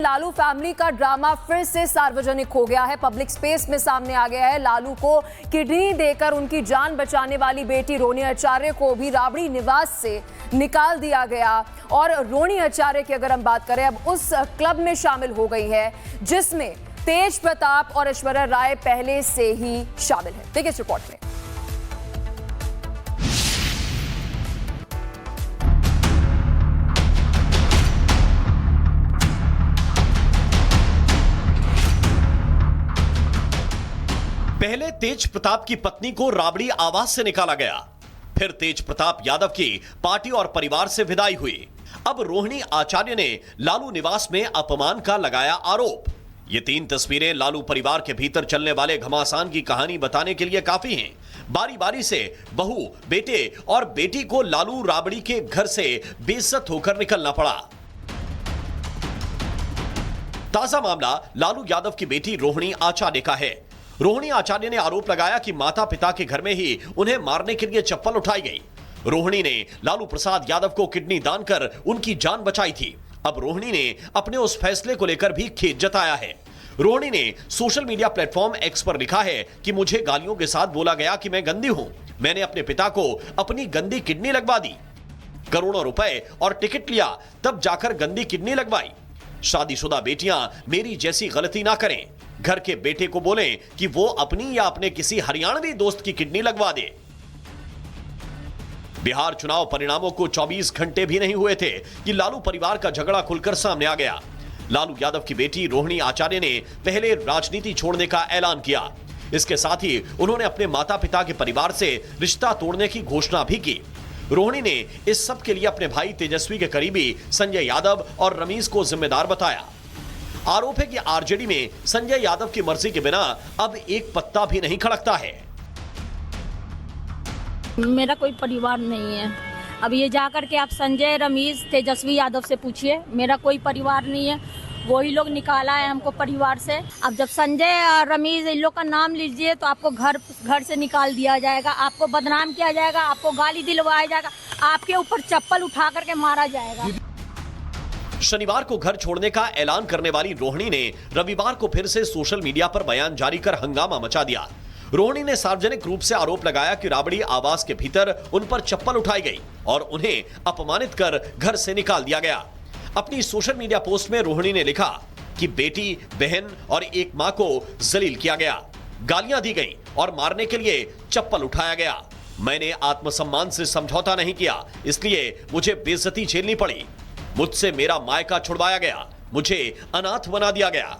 Lalu family का drama फिर से सार्वजनिक हो गया है, पब्लिक स्पेस में सामने आ गया है। लालू को किडनी देकर उनकी जान बचाने वाली बेटी रोनी आचार्य को भी राबड़ी निवास से निकाल दिया गया। और रोनी आचार्य की अगर हम बात करें, अब उस क्लब में शामिल हो गई है जिसमें तेज प्रताप और ऐश्वर्या राय पहले से ही शामिल है। देखिए इस रिपोर्ट में। पहले तेज प्रताप की पत्नी को राबड़ी आवास से निकाला गया, फिर तेज प्रताप यादव की पार्टी और परिवार से विदाई हुई। अब रोहिणी आचार्य ने लालू निवास में अपमान का लगाया आरोप। ये 3 तस्वीरें लालू परिवार के भीतर चलने वाले घमासान की कहानी बताने के लिए काफी हैं। बारी बारी से बहू, बेटे और बेटी को लालू राबड़ी के घर से बेइज्जत होकर निकलना पड़ा। ताजा मामला लालू यादव की बेटी रोहिणी आचार्य का है। रोहिणी आचार्य ने आरोप लगाया कि माता पिता के घर में ही उन्हें मारने के लिए चप्पल उठाई गई। रोहिणी ने लालू प्रसाद यादव को किडनी दान कर उनकी जान बचाई थी। अब रोहिणी ने अपने उस फैसले को लेकर भी खेद जताया है। रोहिणी ने सोशल मीडिया प्लेटफॉर्म एक्स पर लिखा है कि मुझे गालियों के साथ बोला गया कि मैं गंदी हूं। मैंने अपने पिता को अपनी गंदी किडनी लगवा दी, करोड़ों रुपए और टिकट लिया, तब जाकर गंदी किडनी लगवाई। शादीशुदा बेटियां मेरी जैसी गलती ना करें। घर के बेटे को बोलें कि वो अपनी या अपने किसी हरियाणवी दोस्त की किडनी लगवा दे। बिहार चुनाव परिणामों को 24 घंटे भी नहीं हुए थे कि लालू परिवार का झगड़ा खुलकर सामने आ गया। लालू यादव की बेटी रोहिणी आचार्य ने पहले राजनीति छोड़ने का ऐलान किया। इसके साथ ही उन्होंने अपने माता पिता के परिवार से रिश्ता तोड़ने की घोषणा भी की। रोहिणी ने इस सब के लिए अपने भाई तेजस्वी के करीबी संजय यादव और रमीज को जिम्मेदार बताया। आरोप है कि आरजेडी में संजय यादव की मर्जी के बिना अब एक पत्ता भी नहीं खड़कता है। मेरा कोई परिवार नहीं है। अब ये जाकर के आप संजय, रमीज, तेजस्वी यादव से पूछिए, मेरा कोई परिवार नहीं है। वही लोग निकाला है हमको परिवार से। अब जब संजय और रमीज इन लोग का नाम लीजिए तो आपको घर से निकाल दिया जाएगा, आपको बदनाम किया जाएगा, आपको गाली दिलवाया जाएगा, आपके ऊपर चप्पल उठा करके मारा जाएगा। शनिवार को घर छोड़ने का ऐलान करने वाली रोहिणी ने रविवार को फिर से सोशल मीडिया पर बयान जारी कर हंगामा मचा दिया। रोहिणी ने सार्वजनिक रूप से आरोप लगाया कि राबड़ी आवास के भीतर उन पर चप्पल उठाई गई और उन्हें अपमानित कर घर से निकाल दिया गया। अपनी सोशल मीडिया पोस्ट में रोहिणी ने लिखा कि बेटी, बहन और एक मां को जलील किया गया, गालियां दी गई और मारने के लिए चप्पल उठाया गया। मैंने आत्मसम्मान से समझौता नहीं किया, इसलिए मुझे बेइज्जती झेलनी पड़ी। मुझसे मेरा मायका छुड़वाया गया, मुझे अनाथ बना दिया गया।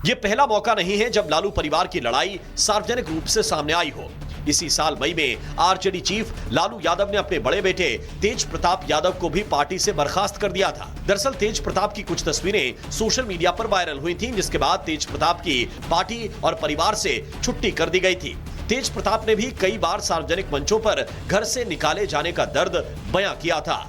यह पहला मौका नहीं है जब लालू परिवार की लड़ाई सार्वजनिक रूप से सामने आई हो। इसी साल मई में आरजेडी चीफ लालू यादव ने अपने बड़े बेटे तेज प्रताप यादव को भी पार्टी से बर्खास्त कर दिया था। दरअसल तेज प्रताप की कुछ तस्वीरें सोशल मीडिया पर वायरल हुई थीं, जिसके बाद तेज प्रताप की पार्टी और परिवार से छुट्टी कर दी गई थी। तेज प्रताप ने भी कई बार सार्वजनिक मंचों पर घर से निकाले जाने का दर्द बयां किया था।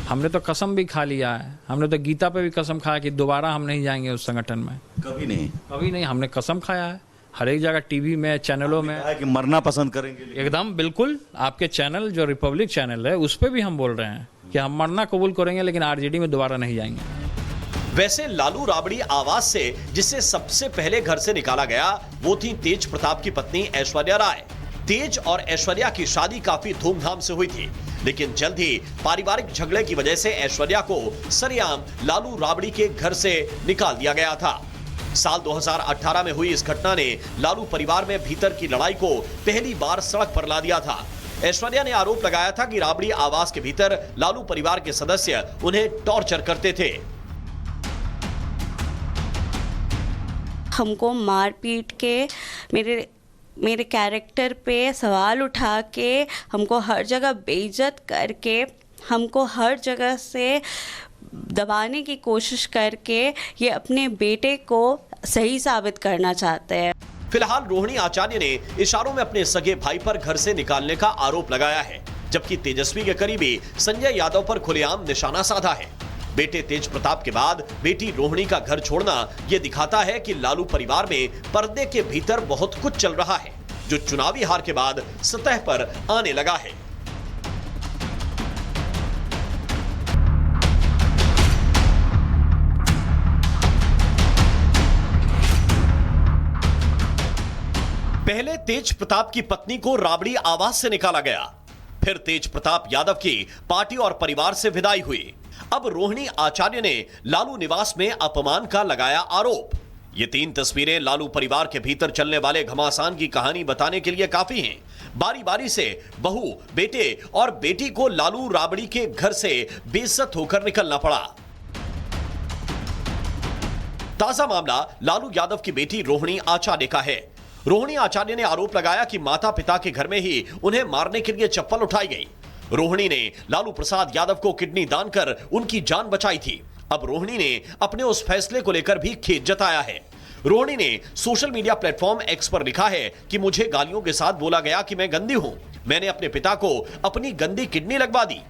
हमने तो कसम भी खा लिया है, हमने तो गीता पे भी कसम खाया कि दोबारा हम नहीं जाएंगे उस संगठन में। कभी नहीं हमने कसम खाया है, हर एक जगह टीवी में, चैनलों में कि मरना पसंद करेंगे। एकदम बिल्कुल, आपके चैनल जो रिपब्लिक चैनल है उस पर भी हम बोल रहे हैं कि हम मरना कबूल करेंगे, लेकिन आरजेडी में दोबारा नहीं जाएंगे। वैसे लालू राबड़ी आवास से जिसे सबसे पहले घर से निकाला गया वो थी तेज प्रताप की पत्नी ऐश्वर्या राय। तेज और ऐश्वर्या की शादी काफी धूमधाम से हुई थी, लेकिन जल्द ही पारिवारिक झगड़े की वजह से ऐश्वर्या को सरेआम लालू राबड़ी के घर से निकाल दिया गया था। साल 2018 में हुई इस घटना ने लालू परिवार में भीतर की लड़ाई को पहली बार सड़क पर ला दिया था। ऐश्वर्या ने आरोप लगाया था कि राबड़ी आवास के भीतर लालू परिवार के सदस्य उन्हें टॉर्चर करते थे। हमको मार पीट के, मेरे कैरेक्टर पे सवाल उठा के, हमको हर जगह बेइज्जत करके, हमको हर जगह से दबाने की कोशिश करके ये अपने बेटे को सही साबित करना चाहते हैं। फिलहाल रोहिणी आचार्य ने इशारों में अपने सगे भाई पर घर से निकालने का आरोप लगाया है, जबकि तेजस्वी के करीबी संजय यादव पर खुलेआम निशाना साधा है। बेटे तेज प्रताप के बाद बेटी रोहिणी का घर छोड़ना यह दिखाता है कि लालू परिवार में पर्दे के भीतर बहुत कुछ चल रहा है, जो चुनावी हार के बाद सतह पर आने लगा है। पहले तेज प्रताप की पत्नी को राबड़ी आवास से निकाला गया, फिर तेज प्रताप यादव की पार्टी और परिवार से विदाई हुई। अब रोहिणी आचार्य ने लालू निवास में अपमान का लगाया आरोप। ये 3 तस्वीरें लालू परिवार के भीतर चलने वाले घमासान की कहानी बताने के लिए काफी हैं। बारी बारी से बहू, बेटे और बेटी को लालू राबड़ी के घर से बेइज्जत होकर निकलना पड़ा। ताजा मामला लालू यादव की बेटी रोहिणी आचार्य का है। रोहिणी आचार्य ने आरोप लगाया कि माता पिता के घर में ही उन्हें मारने के लिए चप्पल उठाई गई। रोहिणी ने लालू प्रसाद यादव को किडनी दान कर उनकी जान बचाई थी। अब रोहिणी ने अपने उस फैसले को लेकर भी खेद जताया है। रोहिणी ने सोशल मीडिया प्लेटफॉर्म एक्स पर लिखा है कि मुझे गालियों के साथ बोला गया कि मैं गंदी हूं। मैंने अपने पिता को अपनी गंदी किडनी लगवा दी,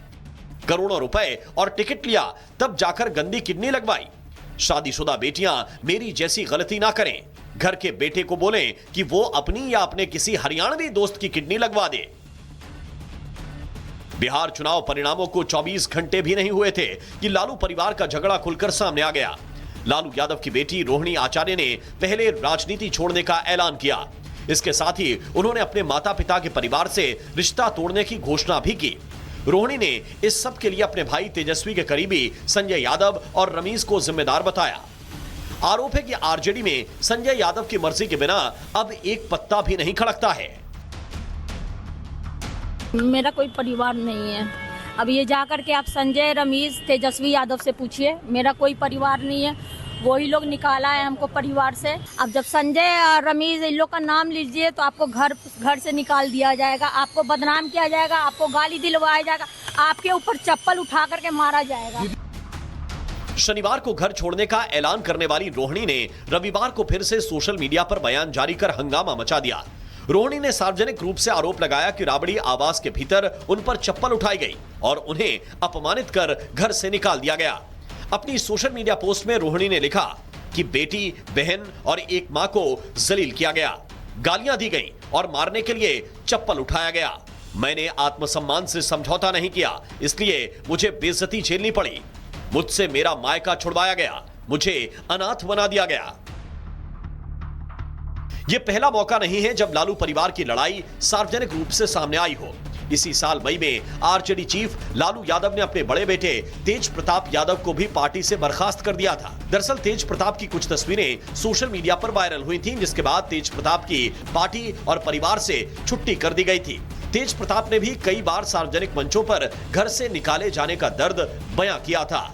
करोड़ों रुपए और टिकट लिया, तब जाकर गंदी किडनी लगवाई। शादीशुदा बेटियां मेरी जैसी गलती ना करें। घर के बेटे को बोलें कि वो अपनी या अपने किसी हरियाणवी दोस्त की किडनी लगवा दे। बिहार चुनाव परिणामों को 24 घंटे भी नहीं हुए थे कि लालू परिवार का झगड़ा खुलकर सामने आ गया। लालू यादव की बेटी रोहिणी आचार्य ने पहले राजनीति छोड़ने का ऐलान किया। इसके साथ ही उन्होंने अपने माता पिता के परिवार से रिश्ता तोड़ने की घोषणा भी की। रोहिणी ने इस सब के लिए अपने भाई तेजस्वी के करीबी संजय यादव और रमीज को जिम्मेदार बताया। आरोप है कि आरजेडी में संजय यादव की मर्जी के बिना अब एक पत्ता भी नहीं खड़कता है। मेरा कोई परिवार नहीं है। अब ये जा करके आप संजय, रमीज, तेजस्वी यादव से पूछिए, मेरा कोई परिवार नहीं है। वही लोग निकाला है हमको परिवार से। अब जब संजय और रमीज इन लोग का नाम लीजिए तो आपको घर से निकाल दिया जाएगा, आपको बदनाम किया जाएगा, आपको गाली दिलवाया जाएगा, आपके ऊपर चप्पल उठा करके मारा जाएगा। शनिवार को घर छोड़ने का ऐलान करने वाली रोहिणी ने रविवार को फिर से सोशल मीडिया पर बयान जारी कर हंगामा मचा दिया। रोहिणी ने सार्वजनिक रूप से आरोप लगाया कि राबड़ी आवास के भीतर उन पर चप्पल उठाई गई और उन्हें अपमानित कर घर से निकाल दिया गया। अपनी सोशल मीडिया पोस्ट में रोहिणी ने लिखा कि बेटी, बहन और एक मां को जलील किया गया, गालियां दी गई और मारने के लिए चप्पल उठाया गया। मैंने आत्मसम्मान से समझौता नहीं किया, इसलिए मुझे बेइज्जती झेलनी पड़ी। मुझसे मेरा मायका छुड़वाया गया, मुझे अनाथ बना दिया गया। यह पहला मौका नहीं है जब लालू परिवार की लड़ाई सार्वजनिक रूप से सामने आई हो। इसी साल मई में आरजेडी चीफ लालू यादव ने अपने बड़े बेटे तेज प्रताप यादव को भी पार्टी से बर्खास्त कर दिया था। दरअसल तेज प्रताप की कुछ तस्वीरें सोशल मीडिया पर वायरल हुई थीं, जिसके बाद तेज प्रताप की पार्टी और परिवार से छुट्टी कर दी गई थी। तेज प्रताप ने भी कई बार सार्वजनिक मंचों पर घर से निकाले जाने का दर्द बयां किया था।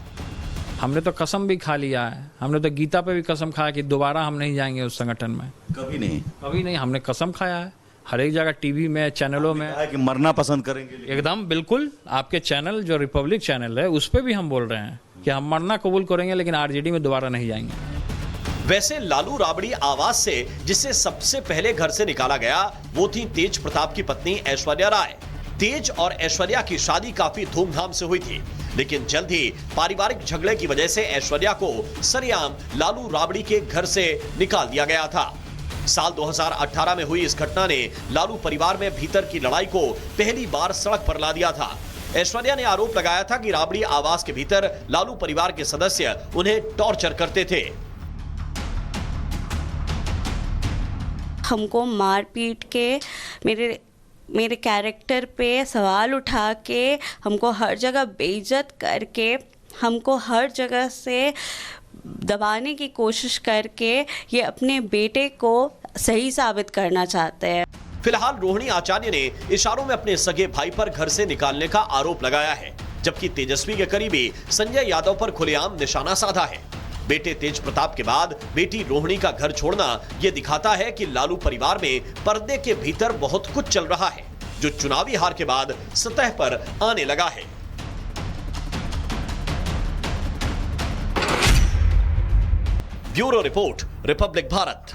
हमने तो कसम भी खा लिया है, हमने तो गीता पे भी कसम खाया कि दोबारा हम नहीं जाएंगे उस संगठन में। कभी नहीं, कभी नहीं, हमने कसम खाया है हर एक जगह, टीवी में, चैनलों में। कहा है कि मरना पसंद करेंगे। एकदम बिल्कुल, आपके चैनल जो रिपब्लिक चैनल है उस पर भी हम बोल रहे हैं कि हम मरना कबूल करेंगे, लेकिन आरजेडी में दोबारा नहीं जाएंगे। वैसे लालू राबड़ी आवास से जिसे सबसे पहले घर से निकाला गया वो थी तेज प्रताप की पत्नी ऐश्वर्या राय। तेज और ऐश्वर्या की शादी काफी धूमधाम से हुई थी, लेकिन जल्द ही पारिवारिक झगड़े की वजह से ऐश्वर्या को सरेआम लालू राबड़ी के घर से निकाल दिया गया था। साल 2018 में हुई इस घटना ने लालू परिवार में भीतर की लड़ाई को पहली बार सड़क पर ला दिया था। ऐश्वर्या ने आरोप लगाया था कि राबड़ी आवास के भीतर लालू परिवार के सदस्य उन्हें टॉर्चर करते थे। हमको मार पीट के मेरे कैरेक्टर पे सवाल उठा के हमको हर जगह बेइज्जत करके हमको हर जगह से दबाने की कोशिश करके ये अपने बेटे को सही साबित करना चाहते हैं। फिलहाल रोहिणी आचार्य ने इशारों में अपने सगे भाई पर घर से निकालने का आरोप लगाया है, जबकि तेजस्वी के करीबी संजय यादव पर खुलेआम निशाना साधा है। बेटे तेज प्रताप के बाद बेटी रोहिणी का घर छोड़ना यह दिखाता है कि लालू परिवार में पर्दे के भीतर बहुत कुछ चल रहा है, जो चुनावी हार के बाद सतह पर आने लगा है। Bureau report, Republic Bharat.